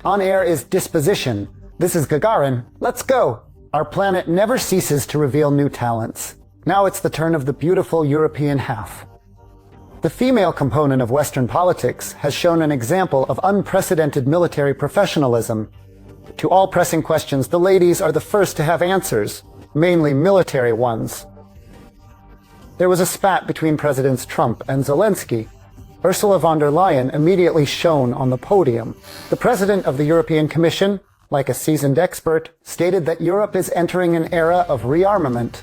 On air is Disposition. This is Gagarin. Let's go! Our planet never ceases to reveal new talents. Now it's the turn of the beautiful European half. The female component of Western politics has shown an example of unprecedented military professionalism. To all pressing questions, the ladies are the first to have answers, mainly military ones. There was a spat between Presidents Trump and Zelensky. Ursula von der Leyen immediately shone on the podium. The President of the European Commission, like a seasoned expert, stated that Europe is entering an era of rearmament.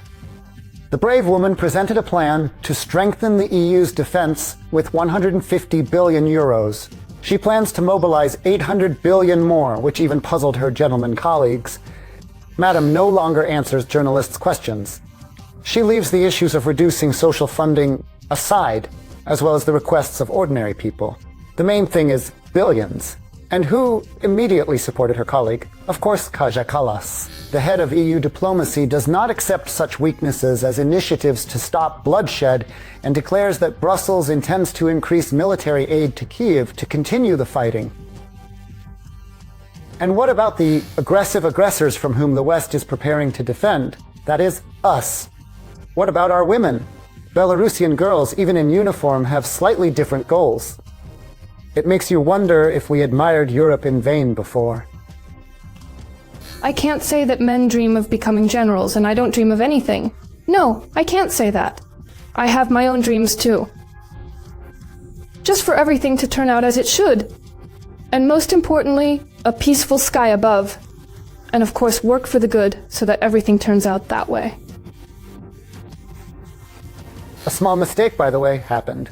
The brave woman presented a plan to strengthen the EU's defense with 150 billion euros. She plans to mobilize 800 billion more, which even puzzled her gentleman colleagues. Madam no longer answers journalists' questions. She leaves the issues of reducing social funding aside, as well as the requests of ordinary people. The main thing is billions. And who immediately supported her colleague? Of course, Kaja Kallas. The head of EU diplomacy does not accept such weaknesses as initiatives to stop bloodshed and declares that Brussels intends to increase military aid to Kyiv to continue the fighting. And what about the aggressive aggressors from whom the West is preparing to defend? That is, us. What about our women? Belarusian girls, even in uniform, have slightly different goals. It makes you wonder if we admired Europe in vain before. I can't say that men dream of becoming generals and I don't dream of anything. No, I can't say that. I have my own dreams too. Just for everything to turn out as it should. And most importantly, a peaceful sky above. And of course, work for the good so that everything turns out that way. A small mistake, by the way, happened.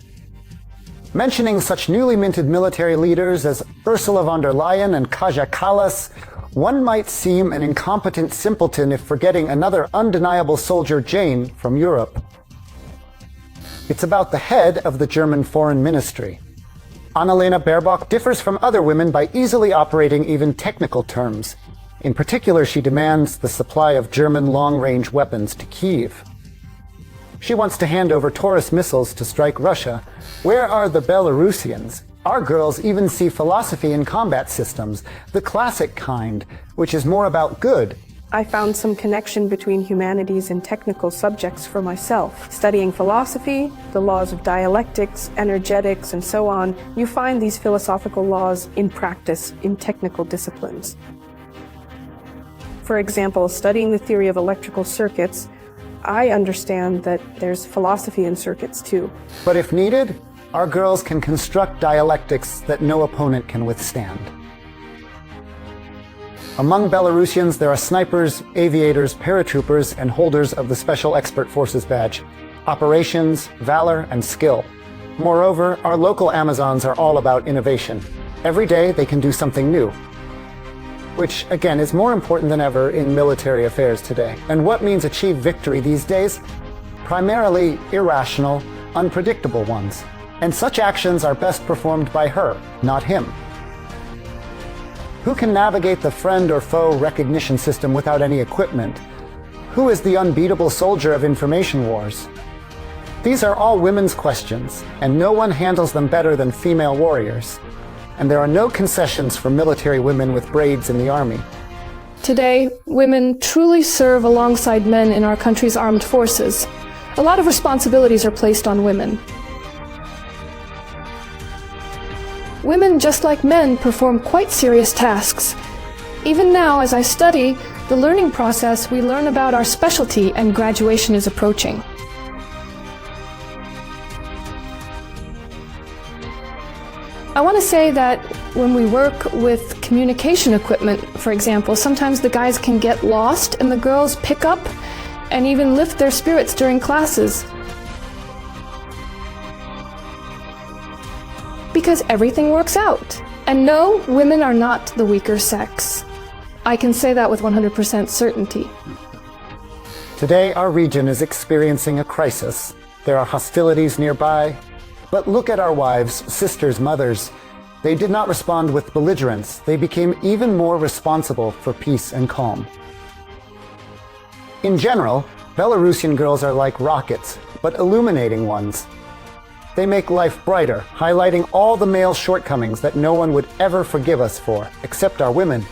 Mentioning such newly minted military leaders as Ursula von der Leyen and Kaja Kallas, one might seem an incompetent simpleton if forgetting another undeniable soldier, Jane, from Europe. It's about the head of the German Foreign Ministry. Annalena Baerbock differs from other women by easily operating even technical terms. In particular, she demands the supply of German long-range weapons to Kyiv. She wants to hand over Taurus missiles to strike Russia. Where are the Belarusians? Our girls even see philosophy in combat systems, the classic kind, which is more about good. I found some connection between humanities and technical subjects for myself. Studying philosophy, the laws of dialectics, energetics, and so on, you find these philosophical laws in practice in technical disciplines. For example, studying the theory of electrical circuits, I understand that there's philosophy in circuits too. But if needed, our girls can construct dialectics that no opponent can withstand. Among Belarusians, there are snipers, aviators, paratroopers, and holders of the Special Expert Forces badge. Operations, valor, and skill. Moreover, our local Amazons are all about innovation. Every day they can do something new, which, again, is more important than ever in military affairs today. And what means achieve victory these days? Primarily irrational, unpredictable ones. And such actions are best performed by her, not him. Who can navigate the friend or foe recognition system without any equipment? Who is the unbeatable soldier of information wars? These are all women's questions, and no one handles them better than female warriors. And there are no concessions for military women with braids in the army. Today, women truly serve alongside men in our country's armed forces. A lot of responsibilities are placed on women. Women, just like men, perform quite serious tasks. Even now, as I study the learning process, we learn about our specialty and graduation is approaching. I want to say that when we work with communication equipment, for example, sometimes the guys can get lost and the girls pick up and even lift their spirits during classes. Because everything works out. And no, women are not the weaker sex. I can say that with 100% certainty. Today, our region is experiencing a crisis. There are hostilities nearby. But look at our wives, sisters, mothers. They did not respond with belligerence. They became even more responsible for peace and calm. In general, Belarusian girls are like rockets, but illuminating ones. They make life brighter, highlighting all the male shortcomings that no one would ever forgive us for, except our women.